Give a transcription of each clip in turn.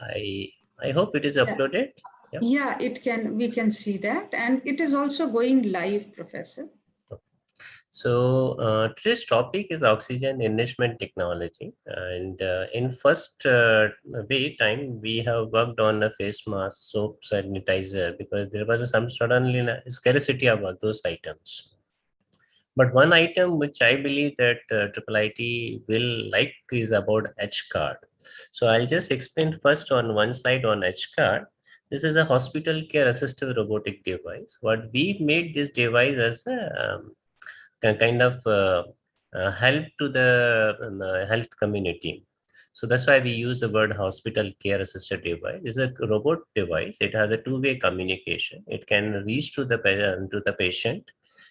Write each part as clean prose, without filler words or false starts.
I hope it is Yeah. uploaded. Yeah. Yeah, it can, we can see that. And it is also going live, Professor. So today's topic is oxygen enrichment technology, and in first way time we have worked on a face mask, soap, sanitizer, because there was some suddenly scarcity about those items. But one item which I believe that Triple IT will like is about HCard. So I'll just explain first on one slide on HCard. This is a hospital care assistive robotic device. What we made this device as a kind of help to the health community. So that's why we use the word hospital care assisted device. It's a robot device. It has a two-way communication. It can reach to the patient,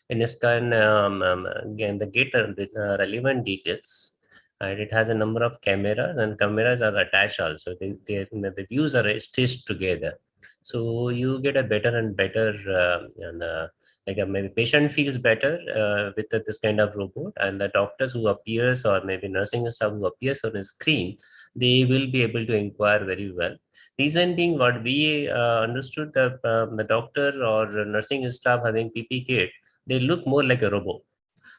and it can again the get the relevant details. And it has a number of cameras, and cameras are attached also. The views are stitched together. So you get a better and better like maybe patient feels better with this kind of robot, and the doctors who appears or maybe nursing staff who appears on the screen, they will be able to inquire very well. Reason being, what we understood, the doctor or nursing staff having PP kit, they look more like a robot.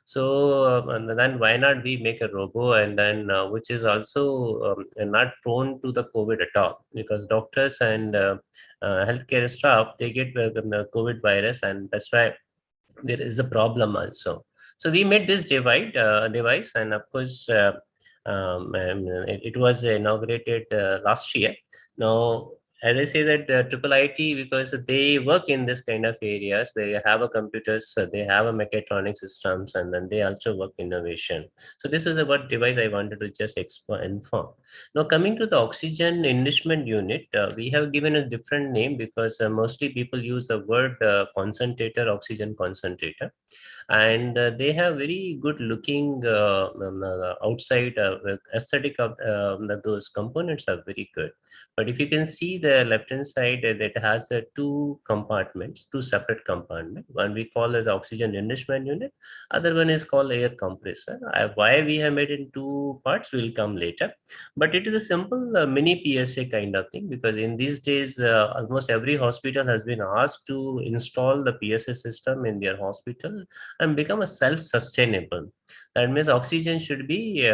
So and then why not we make a robo, and then which is also not prone to the COVID at all, because doctors and healthcare staff, they get the COVID virus, and that's why there is a problem also. So we made this device, and of course it was inaugurated last year. Now, as I say that triple IT, because they work in this kind of areas, they have a computers, they have a mechatronic systems, and then they also work innovation. So this is about device I wanted to just inform. Now, coming to the oxygen enrichment unit, we have given a different name because mostly people use the word concentrator, oxygen concentrator, and they have very good looking outside aesthetic of those components are very good. But if you can see the left hand side, that has two compartments, two separate compartments. One we call as oxygen enrichment unit, other one is called air compressor. Why we have made in two parts will come later, but it is a simple mini PSA kind of thing, because in these days almost every hospital has been asked to install the PSA system in their hospital and become a self-sustainable. That means oxygen should be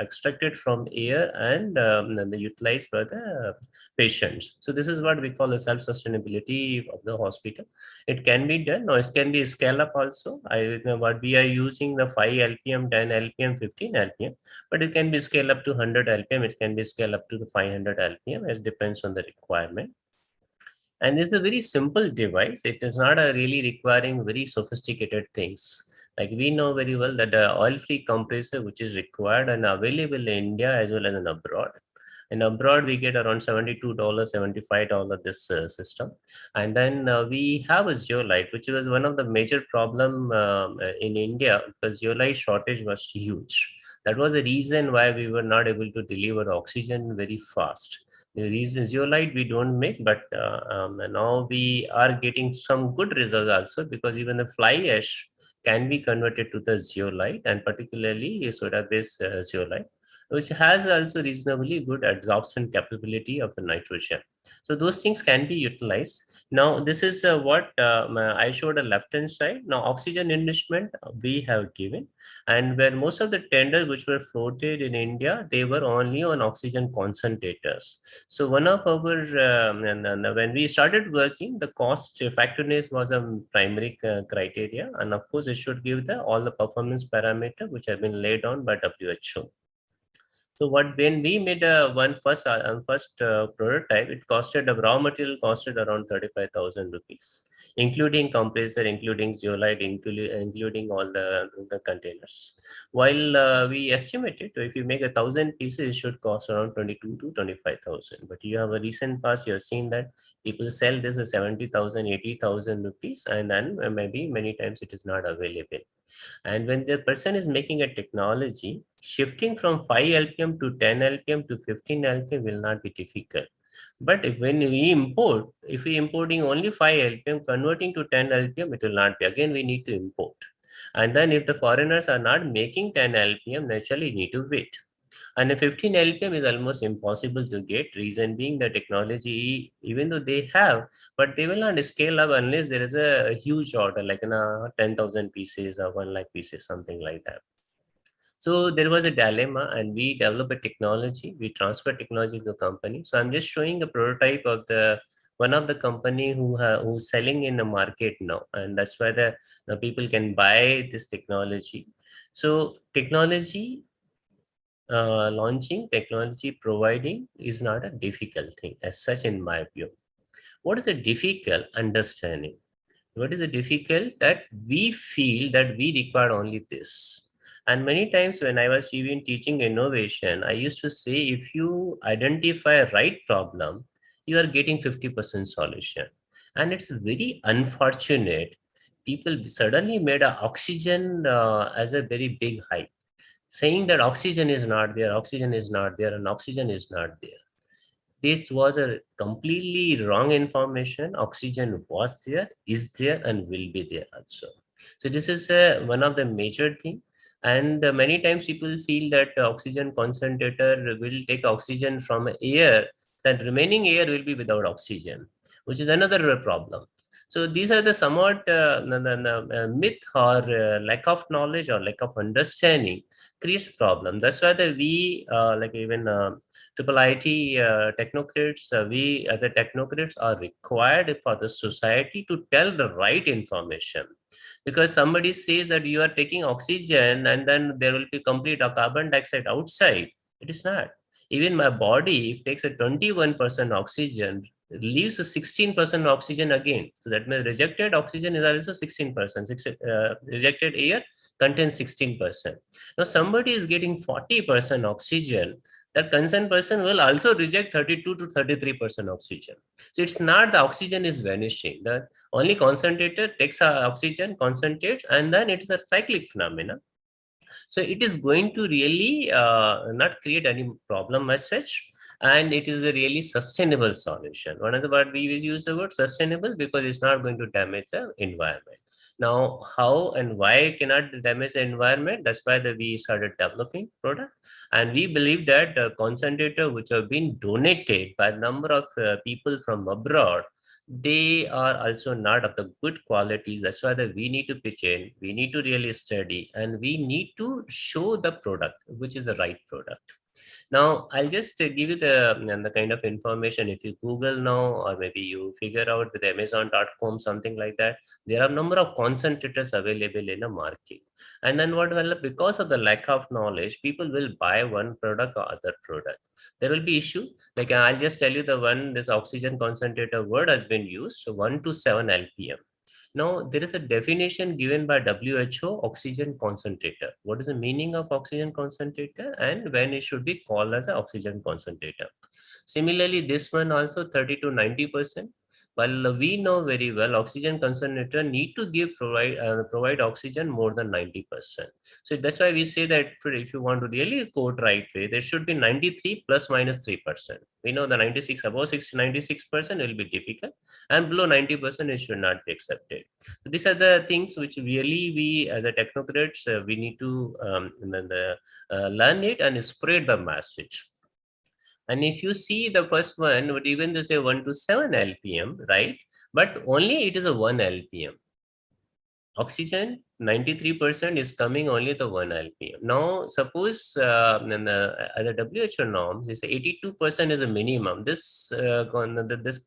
extracted from air and then utilized by the patients. So this is what we call the self-sustainability of the hospital. It can be done, or it can be scale up also. I know what we are using the 5 LPM, 10 LPM, 15 LPM, but it can be scaled up to 100 LPM. It can be scaled up to the 500 LPM. It depends on the requirement. And it's a very simple device. It is not really requiring very sophisticated things. Like we know very well that the oil-free compressor, which is required and available in India as well as in abroad. In abroad, we get around $72, $75 this system. And then we have a zeolite, which was one of the major problem in India, because zeolite shortage was huge. That was the reason why we were not able to deliver oxygen very fast. The reason zeolite we don't make, but now we are getting some good results also, because even the fly ash can be converted to the zeolite, and particularly soda-based zeolite, which has also reasonably good absorption capability of the nitrogen. So those things can be utilized. Now, this is what I showed a left-hand side. Now, oxygen enrichment we have given, and where most of the tenders which were floated in India, they were only on oxygen concentrators. So one of our, and when we started working, the cost effectiveness was a primary criteria, and of course, it should give the all the performance parameter which have been laid on by WHO. So what when we made first prototype, it costed the raw material costed around 35,000 rupees, including compressor, including zeolite, including all the containers. While we estimated if you make 1,000 pieces, it should cost around 22 to 25,000. But you have a recent past, you have seen that people sell this at 70,000, 80,000 rupees, and then maybe many times it is not available. And when the person is making a technology, shifting from 5 LPM to 10 LPM to 15 LPM will not be difficult. But when we import, if we importing only 5 LPM, converting to 10 LPM, it will not be. Again, we need to import. And then if the foreigners are not making 10 LPM, naturally you need to wait. And a 15 LPM is almost impossible to get. Reason being the technology, even though they have, but they will not scale up unless there is a huge order, like 10,000 pieces or 1 lakh pieces, something like that. So there was a dilemma, and we developed a technology. We transferred technology to the company. So I'm just showing a prototype of the one of the company who's selling in the market now, and that's why the people can buy this technology. So technology launching, technology providing is not a difficult thing as such, in my view. What is a difficult understanding? What is the difficult that we feel that we require only this? And many times when I was even teaching innovation, I used to say if you identify a right problem, you are getting 50% solution. And it's very unfortunate. People suddenly made a oxygen as a very big hype, saying that oxygen is not there, oxygen is not there, and oxygen is not there. This was a completely wrong information. Oxygen was there, is there, and will be there also. So this is one of the major thing. And many times people feel that oxygen concentrator will take oxygen from air, that remaining air will be without oxygen, which is another problem. So these are the somewhat myth or lack of knowledge or lack of understanding creates problem. That's why we like even triple IT technocrats, we as a technocrats are required for the society to tell the right information. Because somebody says that you are taking oxygen and then there will be complete carbon dioxide outside. It is not. Even my body takes a 21% oxygen, leaves a 16% oxygen again. So that means rejected oxygen is also 16%. Rejected air contains 16%. Now somebody is getting 40% oxygen, that concerned person will also reject 32 to 33% oxygen. So it's not the oxygen is vanishing. The only concentrator takes oxygen, concentrates, and then it is a cyclic phenomenon. So it is going to really not create any problem as such, and it is a really sustainable solution. One of the word we use the word sustainable because it's not going to damage the environment. Now, how and why it cannot damage the environment? That's why we started developing product, and we believe that concentrator which have been donated by a number of people from abroad, they are also not of the good qualities. That's why we need to pitch in, we need to really study, and we need to show the product which is the right product. Now, I'll just give you the kind of information. If you Google now, or maybe you figure out with Amazon.com, something like that, there are a number of concentrators available in the market. And then what will, because of the lack of knowledge, people will buy one product or other product. There will be issue. Like I'll just tell you the one, this oxygen concentrator word has been used, so 1 to 7 LPM. Now, there is a definition given by WHO, oxygen concentrator. What is the meaning of oxygen concentrator and when it should be called as an oxygen concentrator? Similarly, this one also 30 to 90%. Well, we know very well oxygen concentrator need to provide oxygen more than 90%. So that's why we say that if you want to really quote right way, there should be 93 plus minus 3%. We know the 96 above 60 96% will be difficult, and below 90% it should not be accepted. So these are the things which really we as a technocrats we need to learn it and spread the message. And if you see the first one, would even they say 1 to 7 LPM, right? But only it is a 1 LPM. Oxygen 93% is coming only the 1 LPM. Now, suppose as a WHO norms, they say 82% is a minimum. This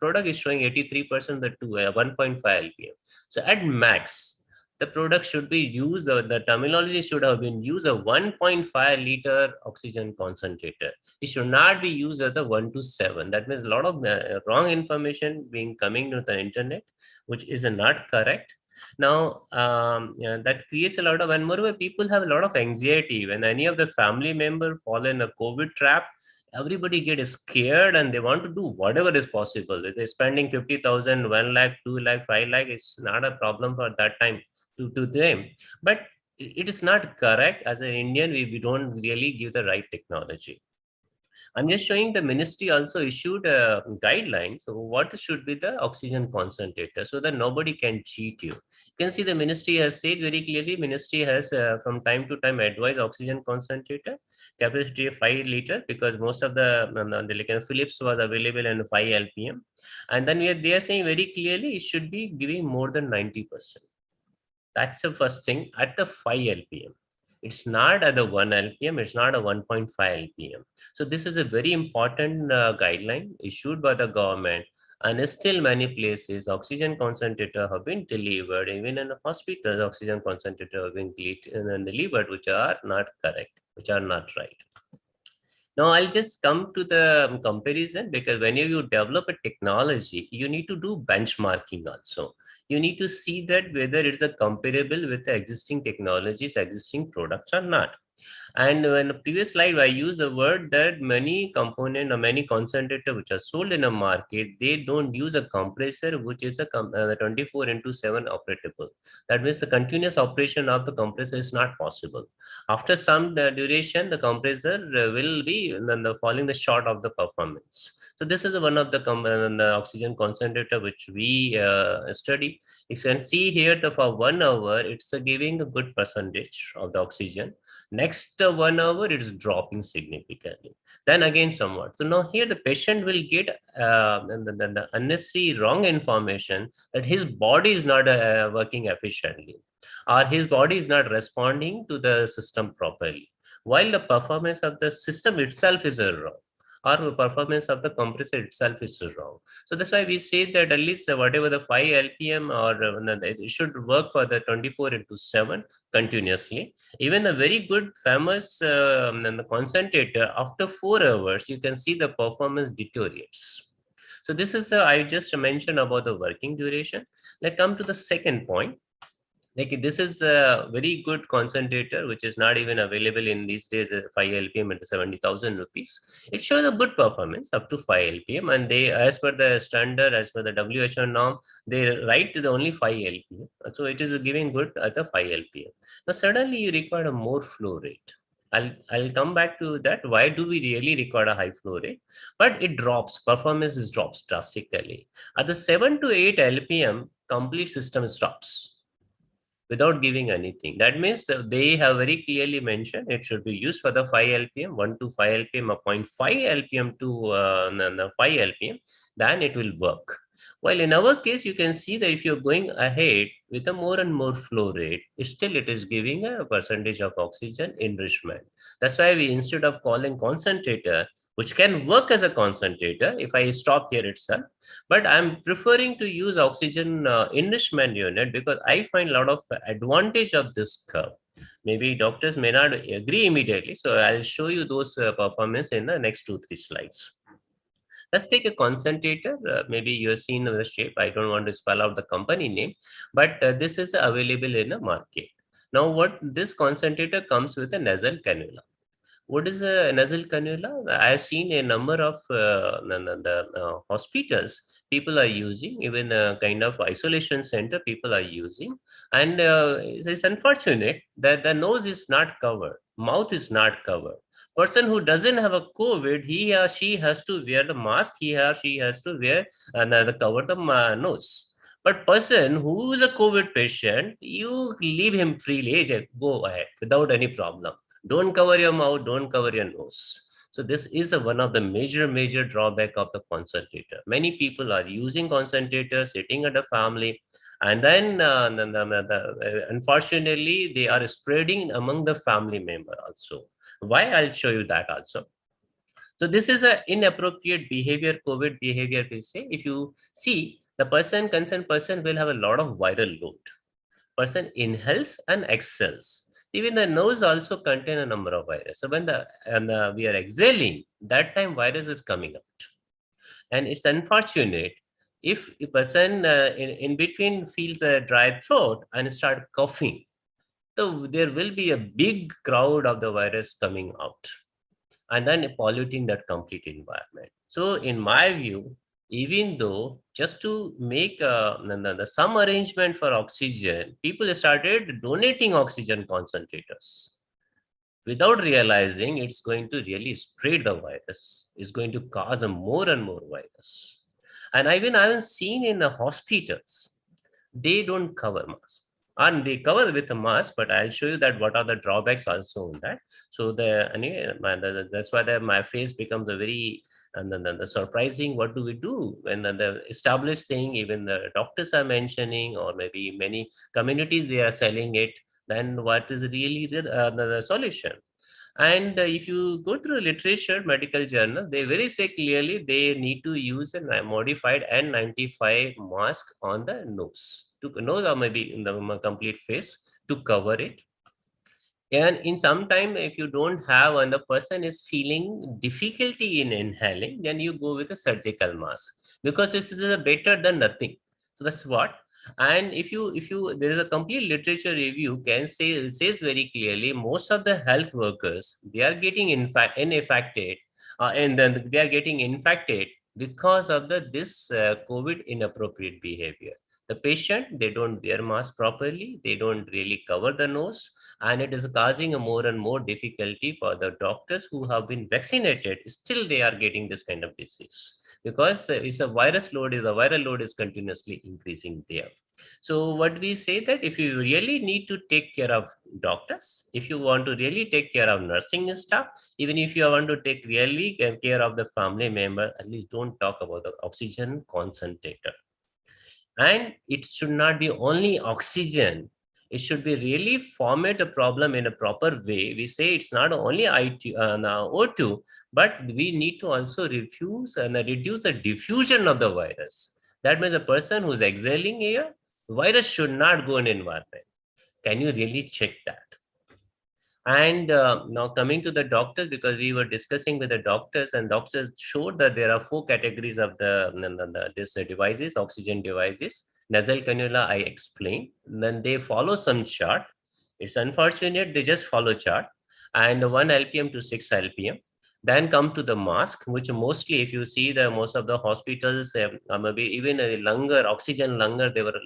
product is showing 83% the 1.5 LPM. So at max, the product should be used, the terminology should have been used a 1.5 liter oxygen concentrator. It should not be used as the 1 to 7. That means a lot of wrong information being coming to the internet, which is not correct. Now, yeah, that creates a lot of, and moreover, people have a lot of anxiety when any of the family member fall in a COVID trap. Everybody get scared and they want to do whatever is possible. If they're spending 50,000, 1 lakh, 2 lakh, 5 lakh, it's not a problem for that time to them. But it is not correct. As an Indian, we don't really give the right technology. I'm just showing the ministry also issued a guideline. So what should be the oxygen concentrator so that nobody can cheat you. You can see the ministry has said very clearly, ministry has from time to time advised oxygen concentrator capacity of 5 liter because most of the like, Philips was available in 5 LPM. And then they are saying very clearly it should be giving more than 90%. That's the first thing at the 5 LPM. It's not at the 1 LPM, it's not a 1.5 LPM. So this is a very important guideline issued by the government. And still many places, oxygen concentrator have been delivered, even in hospitals, oxygen concentrator have been delivered, which are not correct, which are not right. Now I'll just come to the comparison because whenever you develop a technology, you need to do benchmarking also. You need to see that whether it's a comparable with the existing technologies, existing products or not. And in the previous slide, I used a word that many component or many concentrator which are sold in a market, they don't use a compressor, which is a 24 into 7 operable. That means the continuous operation of the compressor is not possible. After some duration, the compressor will be falling the short of the performance. So this is one of the oxygen concentrator which we study. You can see here that for 1 hour, it's giving a good percentage of the oxygen. Next 1 hour, it's dropping significantly. Then again, somewhat. So now here the patient will get the unnecessary wrong information that his body is not working efficiently, or his body is not responding to the system properly, while the performance of the system itself is wrong, or the performance of the compressor itself is wrong. So that's why we say that at least whatever the 5 LPM or it should work for the 24 into 7 continuously. Even a very good famous concentrator, after 4 hours, you can see the performance deteriorates. So this is, I just mentioned about the working duration. Let's come to the second point. Like this is a very good concentrator, which is not even available in these days, 5 LPM at 70,000 rupees. It shows a good performance up to 5 LPM, and they, as per the standard, as per the WHO norm, they write the only 5 LPM. So it is giving good at the 5 LPM. Now suddenly you require a more flow rate. I'll come back to that. Why do we really require a high flow rate? But it drops, performance drops drastically. At the 7 to 8 LPM, complete system stops without giving anything. That means they have very clearly mentioned it should be used for the 5 LPM, 1 to 5 LPM, or 0.5 LPM to 5 LPM, then it will work. While in our case, you can see that if you're going ahead with a more and more flow rate, still it is giving a percentage of oxygen enrichment. That's why we, instead of calling concentrator, which can work as a concentrator if I stop here itself, but I'm preferring to use oxygen enrichment unit because I find a lot of advantage of this curve. Maybe doctors may not agree immediately, so I'll show you those performance in the next 2-3 slides. Let's take a concentrator. Maybe you have seen the shape. I don't want to spell out the company name, but this is available in a market. Now, what this concentrator comes with a nasal cannula. What is a nasal cannula? I have seen a number of hospitals people are using, even a kind of isolation center people are using. And it's unfortunate that the nose is not covered, mouth is not covered. Person who doesn't have a COVID, he or she has to wear the mask, he or she has to wear cover the nose. But person who is a COVID patient, you leave him freely, go ahead without any problem. Don't cover your mouth, don't cover your nose. So this is one of the major drawback of the concentrator. Many people are using concentrator, sitting at a family, and then unfortunately they are spreading among the family member also. Why? I'll show you that also. So this is an inappropriate behavior, COVID behavior, we say. If you see, the concerned person will have a lot of viral load. Person inhales and exhales. Even the nose also contain a number of viruses. So when we are exhaling, that time virus is coming out. And it's unfortunate if a person in between feels a dry throat and start coughing. So there will be a big crowd of the virus coming out and then polluting that complete environment. So in my view, even though just to make some arrangement for oxygen, people started donating oxygen concentrators. without realizing it's going to really spread the virus, it's going to cause a more and more virus. And I've seen in the hospitals, they don't cover mask, and they cover with a mask, but I'll show you that what are the drawbacks also in that. So that's why my face becomes a very, and then the surprising, what do we do when the established thing, even the doctors are mentioning, or maybe many communities they are selling it, then what is really the solution? And if you go through literature, medical journal, they very say clearly they need to use a modified N95 mask on the nose, to nose or maybe in the complete face, to cover it. And in some time, if you don't have, and the person is feeling difficulty in inhaling, then you go with a surgical mask, because this is better than nothing. So that's what. And if you there is a complete literature review can say, says very clearly, most of the health workers, they are getting infected, and then they are getting infected because of this COVID inappropriate behavior. The patient, they don't wear mask properly, they don't really cover the nose, and it is causing a more and more difficulty for the doctors who have been vaccinated. Still they are getting this kind of disease, because it's a virus load, the viral load is continuously increasing there. So what we say, that if you really need to take care of doctors, if you want to really take care of nursing staff, even if you want to take really care of the family member, at least don't talk about the oxygen concentrator. And it should not be only oxygen, it should be really format a problem in a proper way. We say it's not only O2, but we need to also refuse and reduce the diffusion of the virus. That means a person who's exhaling air, virus should not go in environment. Can you really check that? And now coming to the doctors, because we were discussing with the doctors, and doctors showed that there are 4 categories of this devices, oxygen devices. Nasal cannula, I explained. Then they follow some chart. It's unfortunate, they just follow chart. And 1 LPM to 6 LPM. Then come to the mask, which mostly, if you see the most of the hospitals, maybe even a lunger, oxygen lunger, they were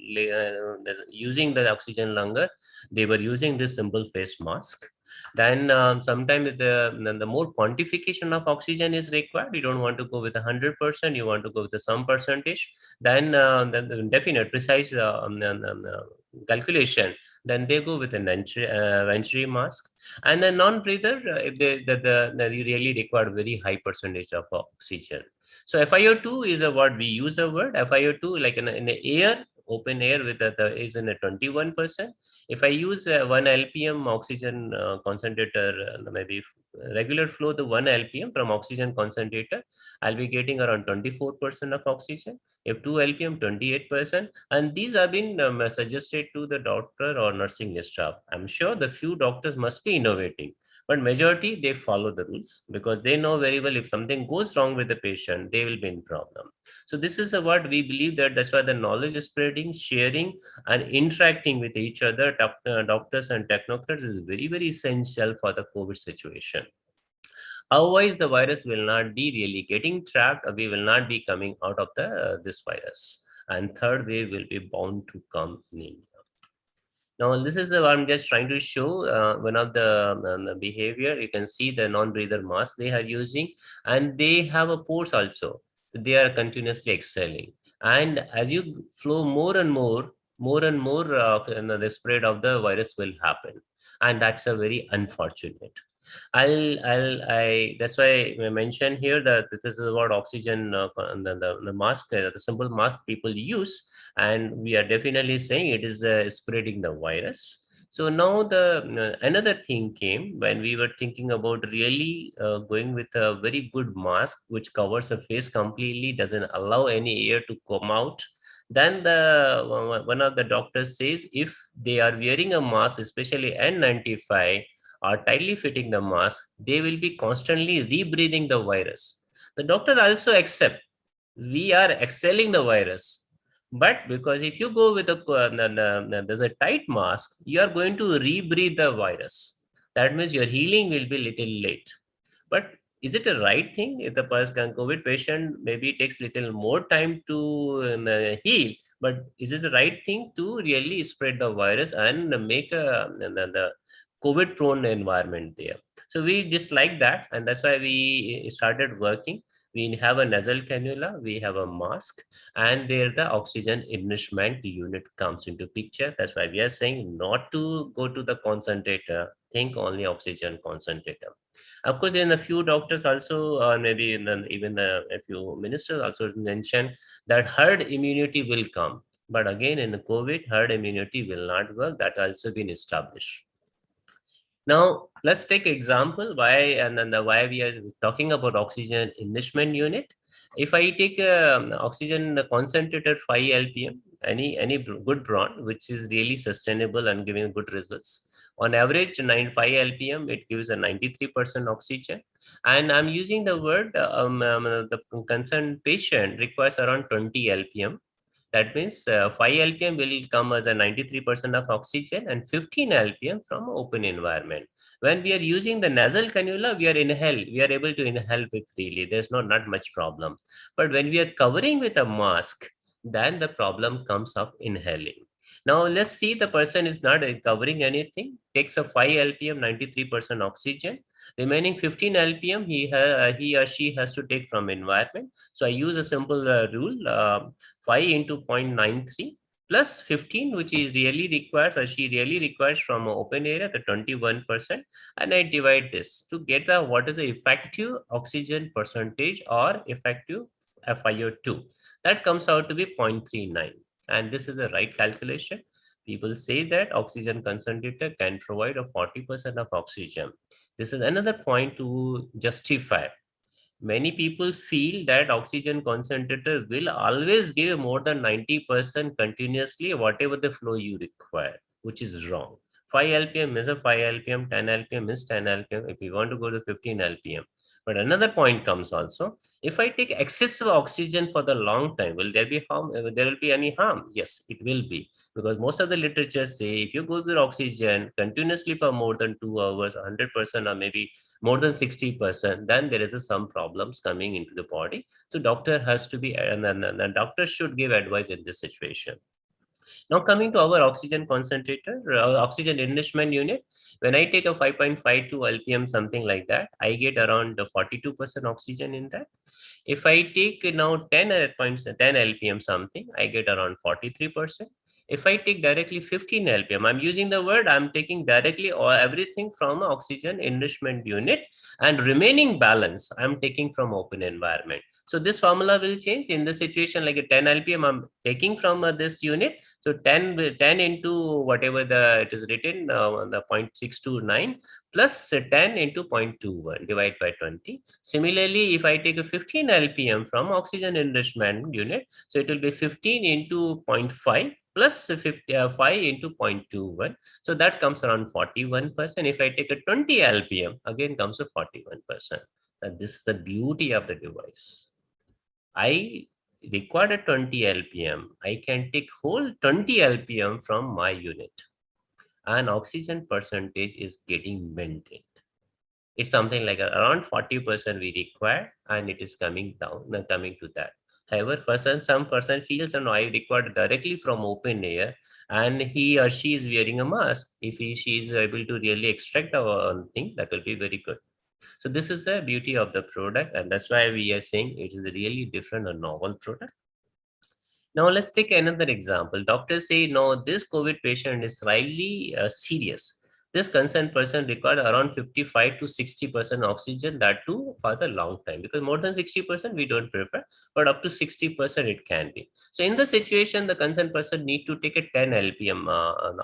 using the oxygen lunger. They were using this simple face mask. Then sometimes the more quantification of oxygen is required. You don't want to go with 100%, you want to go with some percentage. Then the definite precise calculation, then they go with a venturi mask. And a non-breather, if they really require very high percentage of oxygen. So FiO2 is a word we use, a word FiO2, like in the air, open air, with is in a 21%. If I use 1 LPM oxygen concentrator, maybe regular flow to 1 LPM from oxygen concentrator, I'll be getting around 24% of oxygen. If 2 LPM, 28%. And these have been suggested to the doctor or nursing staff. I'm sure the few doctors must be innovating, but majority, they follow the rules, because they know very well if something goes wrong with the patient, they will be in problem. So this is what we believe, that that's why the knowledge is spreading, sharing, and interacting with each other, doctors and technocrats, is very, very essential for the COVID situation. Otherwise, the virus will not be really getting trapped, or we will not be coming out of this virus. And third wave will be bound to come in India. Now, this is what I'm just trying to show, one of the behavior. You can see the non-breather mask they are using, and they have a pores also. They are continuously exhaling. And as you flow more and more, the spread of the virus will happen. And that's a very unfortunate. That's why I mentioned here that this is about oxygen, the mask, the simple mask people use, and we are definitely saying it is spreading the virus. So now the another thing came when we were thinking about really going with a very good mask which covers the face completely, doesn't allow any air to come out. Then one of the doctors says, if they are wearing a mask, especially N95, are tightly fitting the mask, they will be constantly rebreathing the virus. The doctor also accept we are exhaling the virus, but because if you go with there's a tight mask, you are going to rebreathe the virus. That means your healing will be little late. But is it a right thing? If the person, COVID patient, maybe takes little more time to heal, but is it the right thing to really spread the virus and make the COVID prone environment there? So we dislike that, and that's why we started working. We have a nasal cannula, we have a mask, and there the oxygen enrichment unit comes into picture. That's why we are saying not to go to the concentrator, think only oxygen concentrator. Of course, in a few doctors also, maybe in the, even a few ministers also mention that herd immunity will come. But again, in the COVID, herd immunity will not work. That also been established. Now, let's take example why, and then why we are talking about oxygen enrichment unit. If I take oxygen concentrated 5 lpm, any good brand which is really sustainable and giving good results. On average, 95 lpm, it gives a 93% oxygen. And I'm using the word, the concerned patient requires around 20 lpm. That means 5 lpm will come as a 93% of oxygen and 15 lpm from open environment. When we are using the nasal cannula, we are able to inhale it freely. There's not much problem. But when we are covering with a mask, then the problem comes of inhaling. Now let's see, the person is not covering anything, takes a 5 lpm, 93% oxygen. Remaining 15 lpm, he or she has to take from environment. So I use a simple rule. 5 into 0.93 plus 15, which is really required, or she really requires from open area, the 21%, and I divide this to get the what is the effective oxygen percentage or effective FiO2. That comes out to be 0.39, and this is the right calculation. People say that oxygen concentrator can provide a 40% of oxygen. This is another point to justify. Many people feel that oxygen concentrator will always give more than 90% continuously, whatever the flow you require, which is wrong. 5 lpm is a 5 lpm, 10 lpm is 10 lpm if you want to go to 15 lpm. But another point comes also, if I take excessive oxygen for the long time, will there be harm? There will be any harm? Yes, it will be, because most of the literature say if you go to oxygen continuously for more than 2 hours, 100% or maybe more than 60%, then there is some problems coming into the body. So doctor has to be, and then doctor should give advice in this situation. Now coming to our oxygen concentrator, oxygen enrichment unit, when I take a 5.52 lpm, something like that, I get around 42% oxygen in that. If I take now 10 lpm something, I get around 43%. If I take directly 15 lpm, I'm using the word, I'm taking directly or everything from oxygen enrichment unit, and remaining balance I'm taking from open environment. So this formula will change in the situation like a 10 lpm I'm taking from this unit. So 10 into whatever it is written, the 0.629 plus 10 into 0.21 divided by 20. Similarly, if I take a 15 lpm from oxygen enrichment unit, so it will be 15 into 0.5 plus 5 into 0.21. So that comes around 41%. If I take a 20 lpm, again comes to 41%. And this is the beauty of the device. I required a 20 lpm. I can take whole 20 lpm from my unit, and oxygen percentage is getting maintained. It's something like around 40% we require, and it is coming down, coming to that. However, some person feels, and I required directly from open air, and he or she is wearing a mask. If she is able to really extract our thing, that will be very good. So this is the beauty of the product, and that's why we are saying it is a really different and novel product. Now let's take another example. Doctors say, no, this COVID patient is slightly serious. This concerned person required around 55 to 60% oxygen, that too for the long time, because more than 60% we don't prefer, but up to 60% it can be. So in the situation, the concerned person need to take a 10 lpm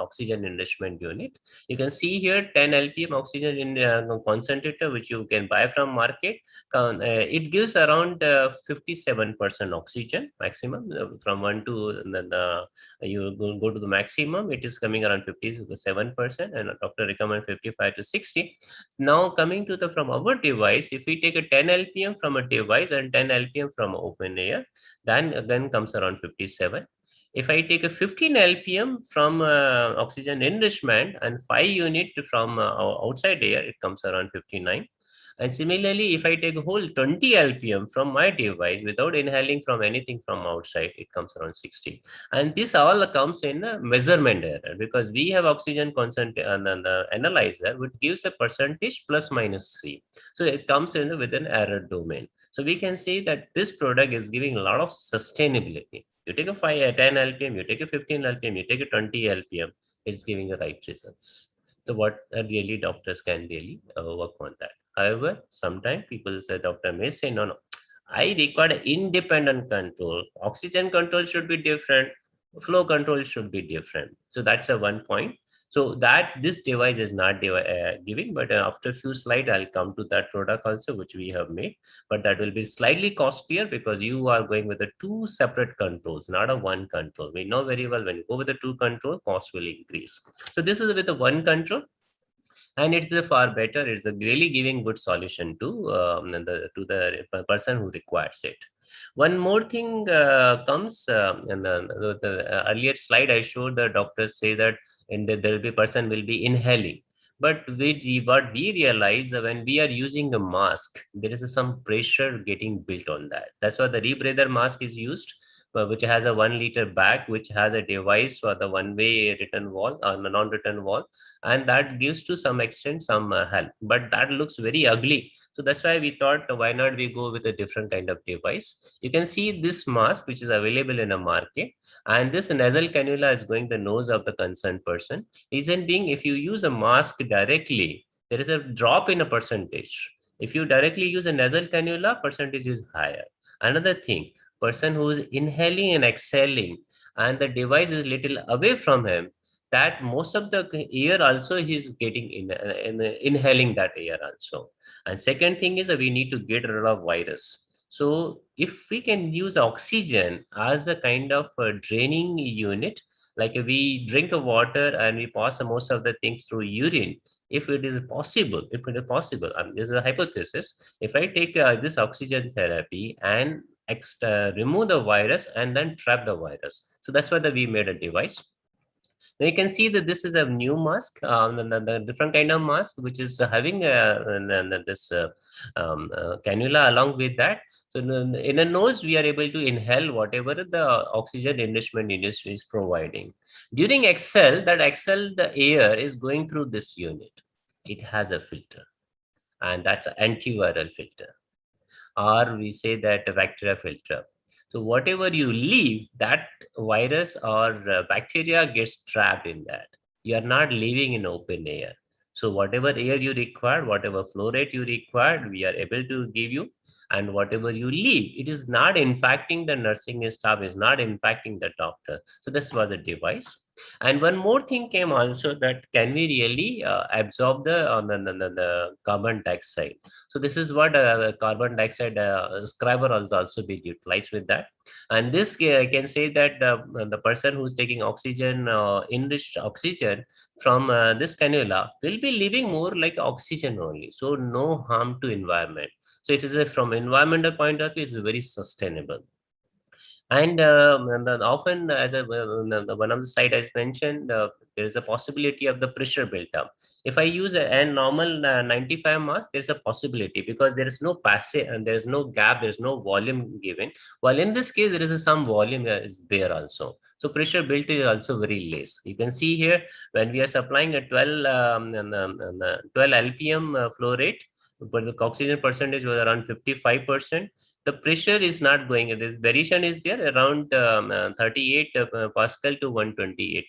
oxygen enrichment unit. You can see here 10 lpm oxygen in concentrator, which you can buy from market. It gives around 57% oxygen maximum, from 1 to then you go to the maximum, it is coming around 57%, and a doctor recommend 55 to 60. Now coming to the from our device, if we take a 10 lpm from a device and 10 lpm from open air, then comes around 57. If I take a 15 lpm from oxygen enrichment and 5 unit from outside air, it comes around 59. And similarly, if I take a whole 20 lpm from my device without inhaling from anything from outside, it comes around 60. And this all comes in a measurement error, because we have oxygen concentration and the analyzer, which gives a percentage plus minus 3. So it comes in with an error domain. So we can say that this product is giving a lot of sustainability. You take a 10 lpm, you take a 15 lpm, you take a 20 lpm, it's giving the right results. So what really doctors can really work on that. However, sometimes people say, doctor may say, no, no, I require independent control. Oxygen control should be different. Flow control should be different. So that's a one point. So that this device is not giving, but after a few slides, I'll come to that product also, which we have made. But that will be slightly costlier because you are going with the two separate controls, not a one control. We know very well when you go with the two control, cost will increase. So this is with the one control, and it's a far better. It's a really giving good solution to the person who requires it. One more thing comes in the earlier slide. I showed the doctors say that there will be person will be inhaling. But what we realize that when we are using a mask, there is some pressure getting built on that. That's why the rebreather mask is used, which has a 1 liter bag, which has a device for the one-way return wall or the non-return wall, and that gives to some extent some help, but that looks very ugly. So that's why we thought, why not we go with a different kind of device. You can see this mask which is available in a market, and this nasal cannula is going the nose of the concerned person. Reason being, if you use a mask directly, there is a drop in a percentage. If you directly use a nasal cannula, percentage is higher. Another thing, person who is inhaling and exhaling and the device is little away from him, that most of the air also he's getting in inhaling that air also. And second thing is that we need to get rid of virus. So if we can use oxygen as a kind of a draining unit, like we drink a water and we pass most of the things through urine, if it is possible, this is a hypothesis. If I take this oxygen therapy and remove the virus and then trap the virus, so that's why we made a device. Now you can see that this is a new mask, the different kind of mask, which is having this cannula along with that. So in a nose, we are able to inhale whatever the oxygen enrichment industry is providing. During exhale, that exhaled air is going through this unit. It has a filter, and that's an antiviral filter, or we say that a bacteria filter. So whatever you leave, that virus or bacteria gets trapped in that. You are not living in open air. So whatever air you require, whatever flow rate you require, we are able to give you. And whatever you leave, it is not infecting the nursing staff, is not infecting the doctor. So this was the device. And one more thing came also, that can we really absorb the carbon dioxide? So this is what carbon dioxide scriber also be utilized with that. And this I can say that the person who's taking oxygen, enriched oxygen from this cannula will be living more like oxygen only. So no harm to environment. So it is from environmental point of view, is very sustainable. And then often, as one of the slide I mentioned, there is a possibility of the pressure built up. If I use a normal 95 mask, there's a possibility, because there is no passage and there's no gap, there's no volume given. While in this case, there is some volume is there also. So pressure built is also very less. You can see here, when we are supplying a 12 lpm flow rate, but the oxygen percentage was around 55%. The pressure is not going, this variation is there around 38 pascal to 128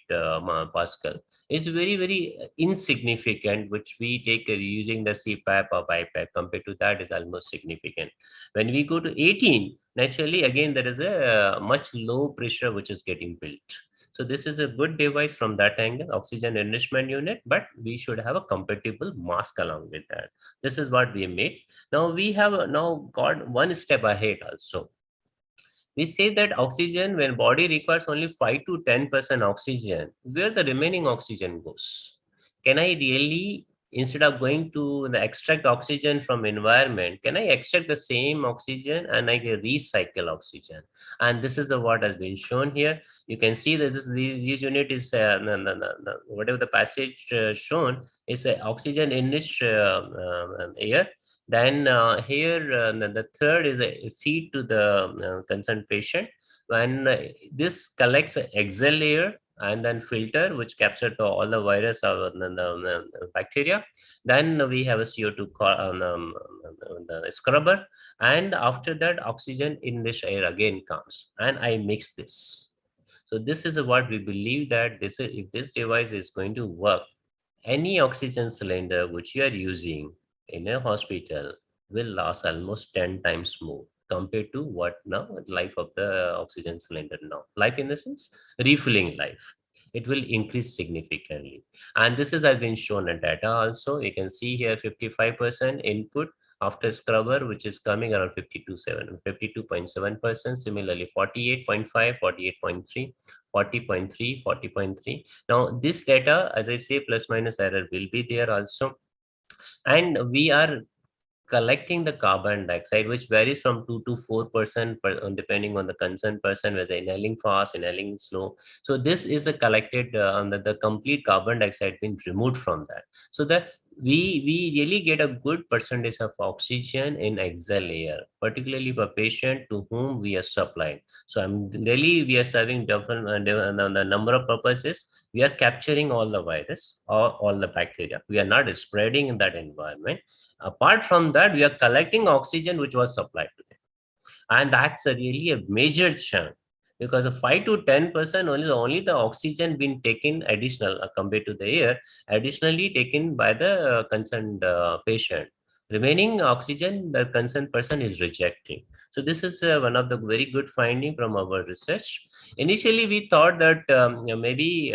pascal. It's very insignificant, which we take using the CPAP or BiPAP. Compared to that, is almost significant. When we go to 18, naturally again there is a much low pressure which is getting built. So this is a good device from that angle, oxygen enrichment unit, but we should have a compatible mask along with that. This is what we made. Now we have now got one step ahead also. We say that oxygen, when body requires only 5 to 10% oxygen, where the remaining oxygen goes? Can I really, instead of going to the extract oxygen from environment, can I extract the same oxygen and I can recycle oxygen? And this is the what has been shown here. You can see that this unit is whatever the passage shown is oxygen enriched air. Then here, the third is a feed to the concerned patient. When this collects an exhale layer and then filter, which capture all the virus or the bacteria. Then we have a CO2 the scrubber, and after that, oxygen in this air again comes, and I mix this. So this is what we believe, that this is, if this device is going to work, any oxygen cylinder which you are using in a hospital will last almost 10 times more compared to what now life of the oxygen cylinder now. Life in the sense, refilling life. It will increase significantly. And this is has been shown in data also. You can see here 55% input after scrubber, which is coming around 52.7%. Similarly, 48.5, 48.3, 40.3, 40.3. Now, this data, as I say, plus minus error will be there also. And we are collecting the carbon dioxide, which varies from 2 to 4% depending on the concerned person, whether inhaling fast, inhaling slow. So this is a collected on the complete carbon dioxide being removed from that. So that we really get a good percentage of oxygen in exhale air, particularly for patient to whom we are supplying. So I'm really, we are serving different the number of purposes. We are capturing all the virus or all the bacteria. We are not spreading in that environment. Apart from that, we are collecting oxygen which was supplied to them, and that's a really a major chunk, because of 5 to 10% only the oxygen being taken additional compared to the air, additionally taken by the concerned patient. Remaining oxygen the concerned person is rejecting. So this is one of the very good finding from our research. Initially we thought that maybe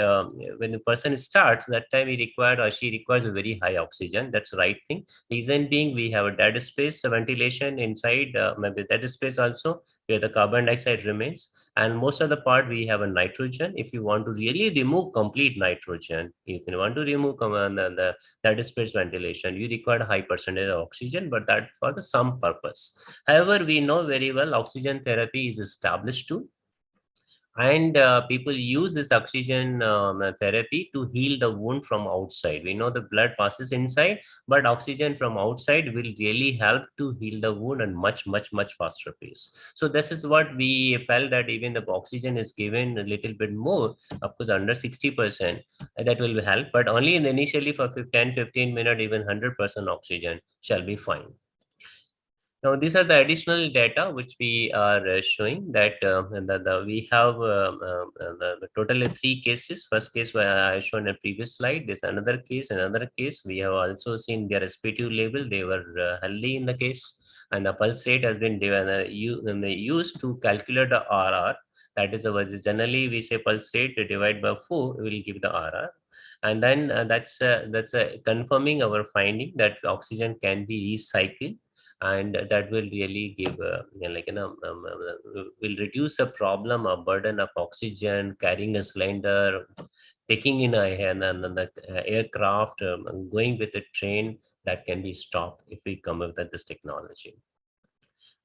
when the person starts, that time he required or she requires a very high oxygen. That's the right thing. Reason being, we have a dead space ventilation inside, maybe dead space also, where the carbon dioxide remains. And most of the part we have a nitrogen. If you want to really remove complete nitrogen, if you want to remove the dead space ventilation, you require a high percentage of oxygen, but that for the some purpose. However, we know very well oxygen therapy is established too, and people use this oxygen therapy to heal the wound from outside. We know the blood passes inside, but oxygen from outside will really help to heal the wound and much faster pace. So this is what we felt, that even the oxygen is given a little bit more, of course under 60%, that will help, but only initially for 10-15 minutes, even 100% oxygen shall be fine. Now, these are the additional data which we are showing, that we have the total three cases. First case I shown in a previous slide. There's another case. Another case, we have also seen their respective level. They were healthy in the case, and the pulse rate has been used to calculate the RR. That is generally we say pulse rate divided by 4 will give the RR. And then that's confirming our finding that oxygen can be recycled, and that will really give will reduce the problem or burden of oxygen carrying a cylinder, taking in an aircraft, going with a train. That can be stopped if we come up with this technology.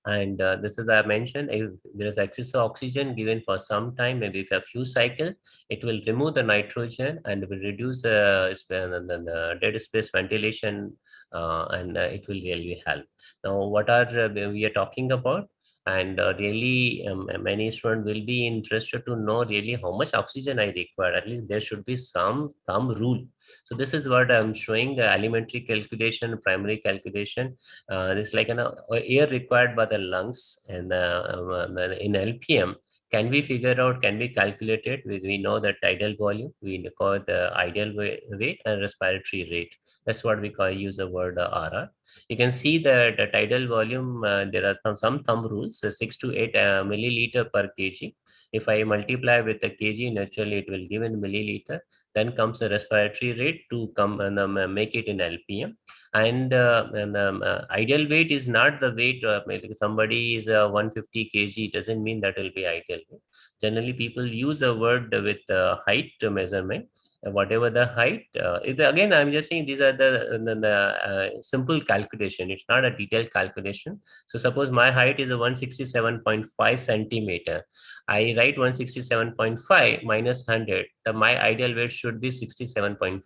And this is I mentioned, if there is excess oxygen given for some time, maybe for a few cycles, it will remove the nitrogen and will reduce the dead space ventilation, and it will really help. Now, what are we are talking about? And really, many students will be interested to know really how much oxygen I require. At least there should be some thumb rule. So this is what I'm showing: the elementary calculation, primary calculation. It's like an air required by the lungs, and in LPM. Can we figure out, can we calculate it? We know the tidal volume, we call the ideal rate and respiratory rate. That's what we call, use the word RR. You can see that the tidal volume, there are some thumb rules, 6 to 8 milliliter per kg. If I multiply with the kg, naturally it will give in milliliter. Then comes the respiratory rate to come and make it in LPM. And ideal weight is not the weight. If somebody is 150 kg, doesn't mean that will be ideal weight. Generally, people use a word with height measurement. Whatever the height, again, I'm just saying these are the simple calculation. It's not a detailed calculation. So suppose my height is a 167.5 centimeter. I write 167.5 minus 100, my ideal weight should be 67.5.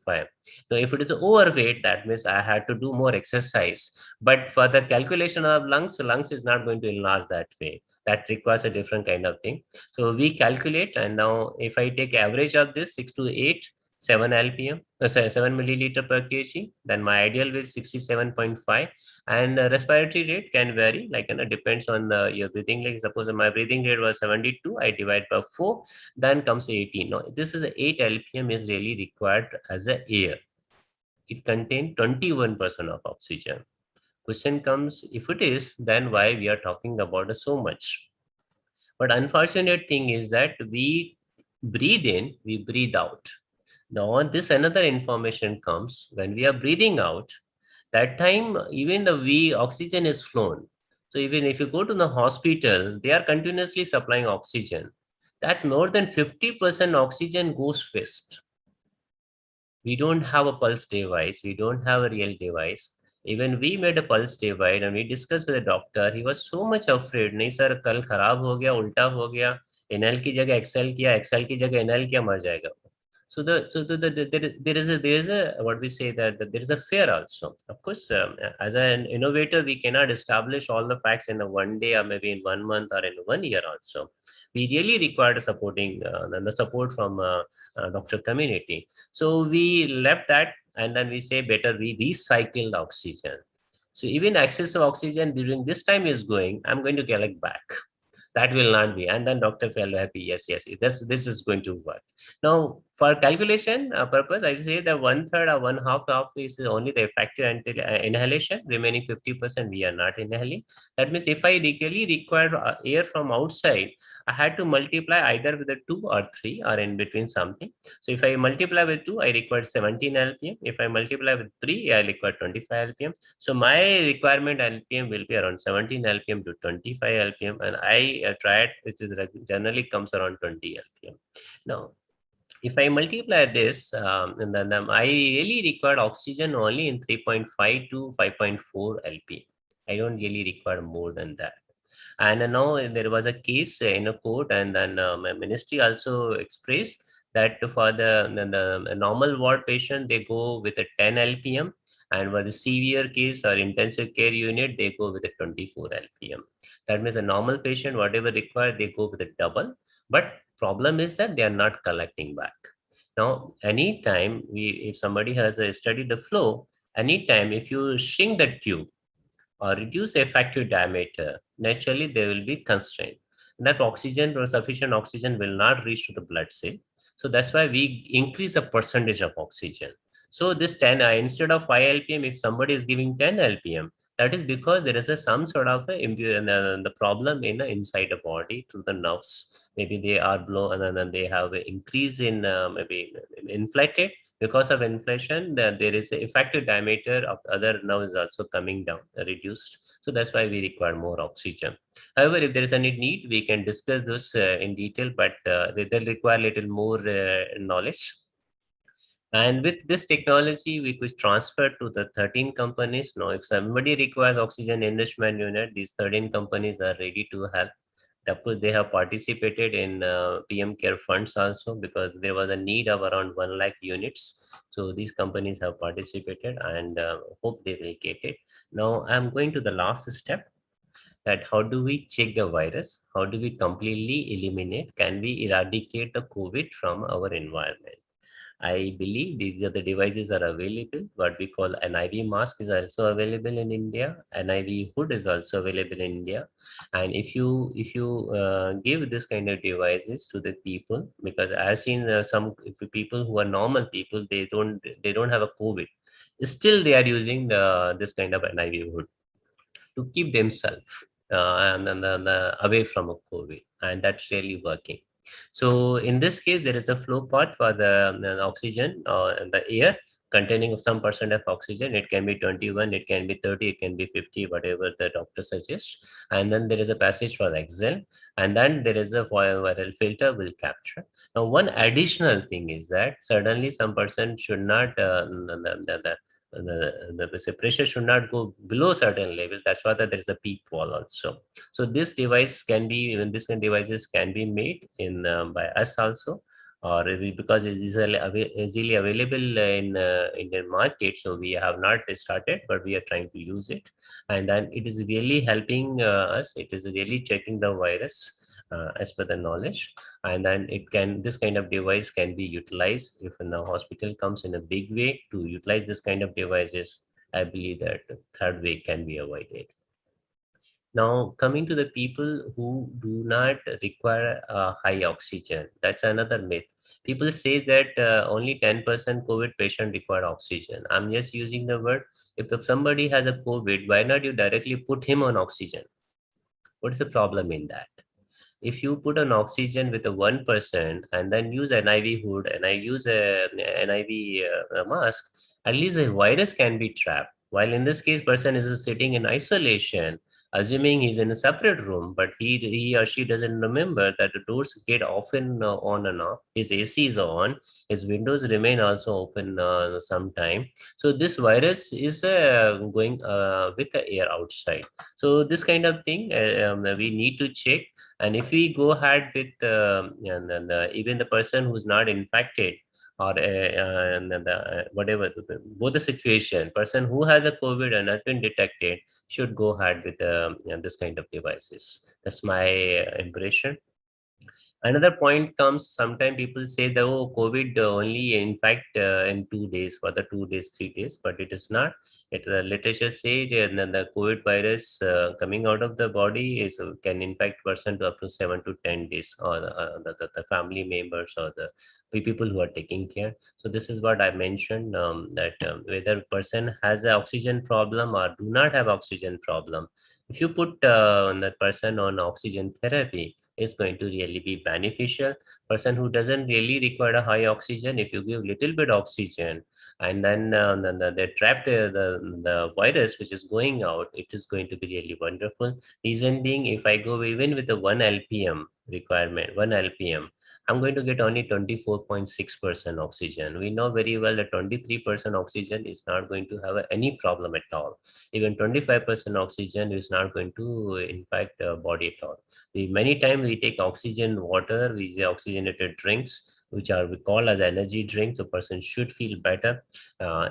Now, if it is overweight, that means I had to do more exercise. But for the calculation of lungs is not going to enlarge that way. That requires a different kind of thing. So we calculate, and now if I take average of this 6 to 8, 7 lpm, sorry, 7 milliliter per kg, then my ideal weight is 67.5. And respiratory rate can vary, like, depends on your breathing. Like suppose my breathing rate was 72, I divide by 4, then comes 18. Now this is 8 lpm is really required as a air. It contains 21% of oxygen. Question comes, if it is, then why we are talking about so much? But unfortunate thing is that we breathe in, we breathe out. Now on this another information comes, when we are breathing out, that time even the oxygen is flown. So even if you go to the hospital, they are continuously supplying oxygen. That's more than 50% oxygen goes waste. We don't have a pulse device. We don't have a real device. Even we made a pulse device and we discussed with the doctor. He was so much afraid. नहीं sir कल खराब हो गया उल्टा हो गया inhale की जगह एक्सेल किया एक्सेल की जगह इनहेल किया मर जाएगा there is a what we say that there is a fear also. Of course, as an innovator, we cannot establish all the facts in a one day or maybe in 1 month or in 1 year also. We really require supporting the support from doctor community. So we left that and then we say better we recycle the oxygen. So even excess of oxygen during this time is going, I'm going to collect back. That will not be. And then doctor felt happy. Yes, this is going to work. Now, for calculation purpose, I say that 1/3 or 1/2 of is only the effective inhalation. Remaining 50% we are not inhaling. That means if I really require air from outside, I had to multiply either with a 2 or 3 or in between something. So if I multiply with 2, I require 17 lpm. If I multiply with 3, I require 25 lpm. So my requirement lpm will be around 17 lpm to 25 lpm, and I tried, which is generally comes around 20 lpm. Now, if I multiply this, and then I really require oxygen only in 3.5 to 5.4 lpm. I don't really require more than that. And now there was a case in a court, and then my ministry also expressed that for the normal ward patient, they go with a 10 lpm, and for the severe case or intensive care unit, they go with a 24 lpm. That means a normal patient, whatever required, they go with a double. But problem is that they are not collecting back. Now, anytime if somebody has studied the flow, anytime if you shrink the tube or reduce effective diameter, naturally there will be constraint. That oxygen or sufficient oxygen will not reach to the blood cell. So that's why we increase the percentage of oxygen. So this 10, instead of 5 lpm, if somebody is giving 10 lpm, that is because there is some sort of the problem in inside the body through the nerves. Maybe they are blown and then they have an increase in maybe inflated. Because of inflation, there is a effective diameter of the other nerve is also coming down, reduced. So that's why we require more oxygen. However, if there is any need, we can discuss this in detail, but they'll require a little more knowledge. And with this technology, we could transfer to the 13 companies. Now, if somebody requires oxygen enrichment unit, these 13 companies are ready to help. They have participated in PM Care funds also, because there was a need of around 1 lakh units. So these companies have participated, and hope they will get it. Now I'm going to the last step, that how do we check the virus? How do we completely eliminate? Can we eradicate the COVID from our environment? I believe these are the devices are available. What we call an IV mask is also available in India. An IV hood is also available in India. And if you give this kind of devices to the people, because I've seen some people who are normal people, they don't have a COVID. Still, they are using this kind of an IV hood to keep themselves away from a COVID, and that's really working. So in this case, there is a flow path for the oxygen and the air containing some percent of oxygen. It can be 21, it can be 30, it can be 50, whatever the doctor suggests. And then there is a passage for the exhale, and then there is a viral filter will capture. Now, one additional thing is that certainly some person should not the pressure should not go below certain level. That's why that there is a peak wall also. So this device can be, even this kind of devices can be made in by us also, or because it is easily available in the market. So we have not started, but we are trying to use it, and then it is really helping us. It is really checking the virus as per the knowledge, and then it can, this kind of device can be utilized if in the hospital comes in a big way to utilize this kind of devices. I believe that the third way can be avoided. Now, coming to the people who do not require high oxygen, that's another myth. People say that only 10% COVID patient require oxygen. I'm just using the word. If somebody has a COVID, why not you directly put him on oxygen? What's the problem in that? If you put an oxygen with a 1% and then use an IV hood and I use an IV mask, at least a virus can be trapped. While in this case, person is sitting in isolation, assuming he's in a separate room, but he or she doesn't remember that the doors get often on and off. His AC is on, his windows remain also open sometime. So this virus is going with the air outside. So this kind of thing we need to check. And if we go ahead with and even the person who's not infected, or whatever, both the situation, person who has a COVID and has been detected should go ahead with this kind of devices. That's my impression. Another point comes, sometimes people say that, oh, COVID only in fact in 2 days, for the 2 days, 3 days, but it is not. It literature say that the COVID virus coming out of the body is can infect person to up to 7 to 10 days, or the family members or the people who are taking care. So this is what I mentioned, that whether person has an oxygen problem or do not have oxygen problem, if you put that person on oxygen therapy, is going to really be beneficial. Person who doesn't really require a high oxygen, if you give little bit oxygen and then they trap the virus which is going out, it is going to be really wonderful. Reason being, if I go even with a 1 lpm requirement, 1 lpm, I'm going to get only 24.6% oxygen. We know very well that 23% oxygen is not going to have any problem at all. Even 25% oxygen is not going to impact the body at all. Many times we take oxygen water, we say oxygenated drinks, which are we call as energy drinks. A person should feel better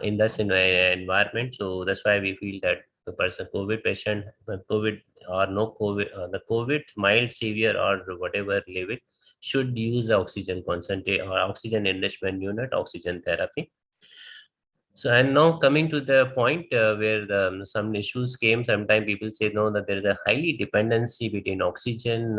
in this environment. So that's why we feel that the person, COVID patient, COVID or no COVID, the COVID mild, severe or whatever level, should use the oxygen concentrate or oxygen enrichment unit, oxygen therapy. So, and now coming to the point where some issues came, sometimes people say no, that there is a highly dependency between oxygen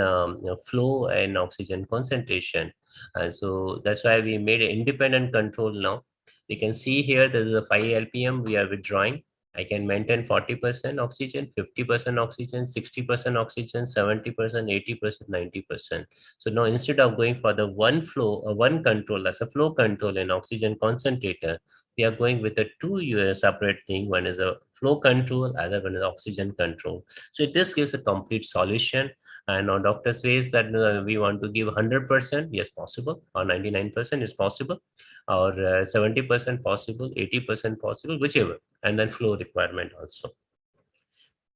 flow and oxygen concentration. And so that's why we made an independent control now. We can see here there is a 5 lpm we are withdrawing. I can maintain 40% oxygen, 50% oxygen, 60% oxygen, 70%, 80%, 90%. So now instead of going for the one flow, one control, that's a flow control in oxygen concentrator, we are going with a two separate thing. One is a flow control, other one is oxygen control. So this gives a complete solution. And our doctor says that we want to give 100%, yes, possible, or 99% is possible, or 70% possible, 80% possible, whichever, and then flow requirement also.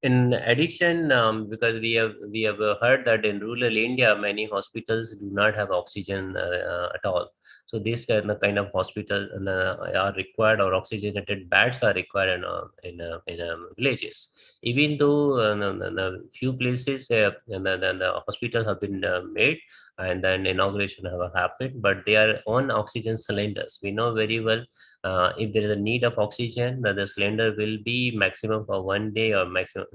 In addition, because we have heard that in rural India, many hospitals do not have oxygen at all. So these kind of hospital are required, or oxygenated beds are required in villages. Even though few places the hospital have been made and then inauguration have happened, but they are on oxygen cylinders. We know very well if there is a need of oxygen, the cylinder will be maximum for 1 day, or maximum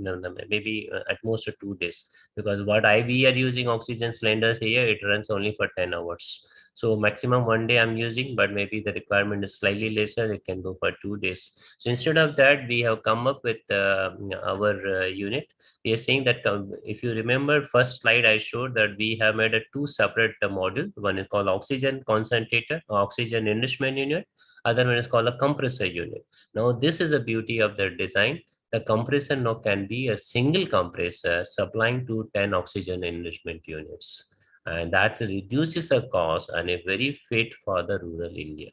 maybe at most 2 days. Because what we are using oxygen cylinders here, it runs only for 10 hours. So maximum 1 day I'm using, but maybe the requirement is slightly lesser. It can go for 2 days. So instead of that, we have come up with our unit. We are saying that if you remember first slide I showed, that we have made a two separate module. One is called oxygen concentrator, oxygen enrichment unit. Other one is called a compressor unit. Now this is the beauty of the design. The compressor now can be a single compressor supplying to 10 oxygen enrichment units. And that reduces the cost and is very fit for the rural India.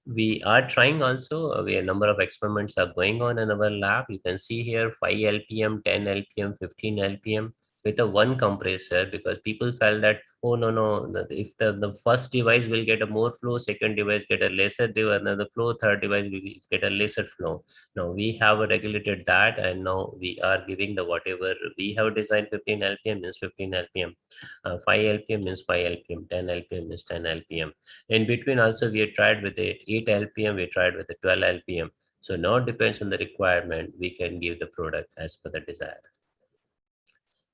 We are trying also, we a number of experiments are going on in our lab. You can see here 5 lpm, 10 lpm, 15 lpm with a one compressor, because people felt that, oh no, no, if the first device will get a more flow, second device get a lesser another flow, third device will get a lesser flow. Now we have regulated that, and now we are giving the whatever we have designed. 15 lpm is 15 lpm, 5 lpm is 5 lpm, 10 lpm is 10 lpm. In between also we tried with it 8 lpm, we tried with the 12 lpm. So now it depends on the requirement, we can give the product as per the desire.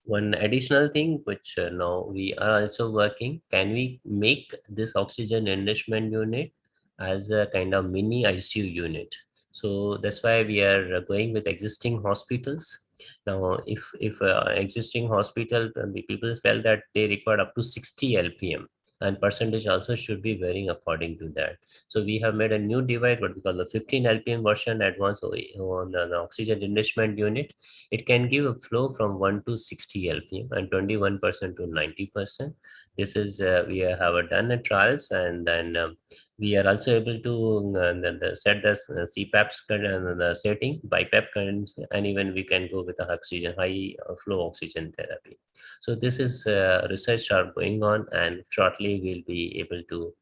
One additional thing which now we are also working, can we make this oxygen enrichment unit as a kind of mini ICU unit? So that's why we are going with existing hospitals. Now, if existing hospital, the people felt that they required up to 60 lpm, and percentage also should be varying according to that. So we have made a new device, what we call the 15 lpm version, advanced on the oxygen enrichment unit. It can give a flow from 1 to 60 lpm and 21% to 90%. This is we have done the trials, and then we are also able to set the CPAPs the setting, BiPAP current, and even we can go with the oxygen high flow oxygen therapy. So this is research are going on, and shortly we'll be able to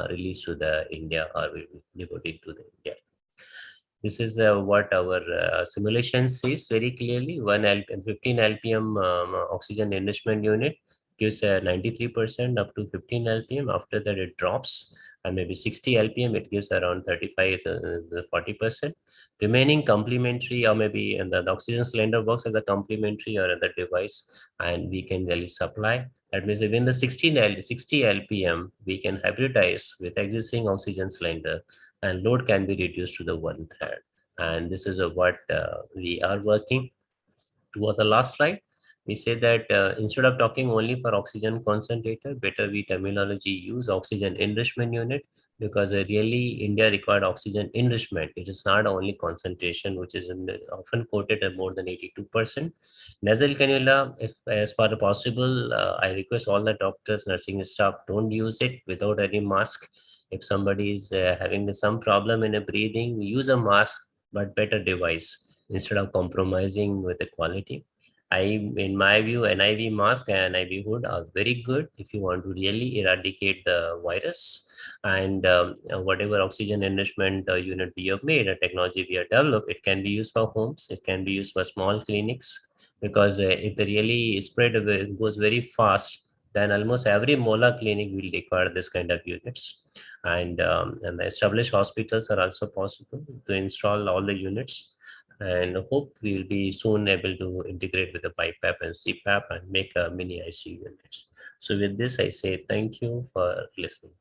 release to the India, or we'll be devoted to the India. This is what our simulation says very clearly. 15 lpm oxygen enrichment unit gives 93% up to 15 lpm. After that, it drops, and maybe 60 lpm, it gives around 35 40%. Remaining complementary, or maybe and the oxygen cylinder works as a complementary or other device, and we can really supply. That means within the 60 lpm, we can hybridize with existing oxygen cylinder, and load can be reduced to the one third. And this is what we are working towards. The last slide, we say that instead of talking only for oxygen concentrator, better we terminology use oxygen enrichment unit, because really India required oxygen enrichment. It is not only concentration, which is often quoted at more than 82%. Nasal cannula, if as far as possible, I request all the doctors, nursing staff, don't use it without any mask. If somebody is having some problem in a breathing, use a mask, but better device instead of compromising with the quality. In my view, NIV mask and NIV hood are very good if you want to really eradicate the virus. And whatever oxygen enrichment unit we have made, a technology we have developed, it can be used for homes, it can be used for small clinics, because if the really spread goes very fast, then almost every molar clinic will require this kind of units. And the established hospitals are also possible to install all the units, and hope we will be soon able to integrate with the BiPAP and CPAP and make a mini ICU units. So with this, I say thank you for listening.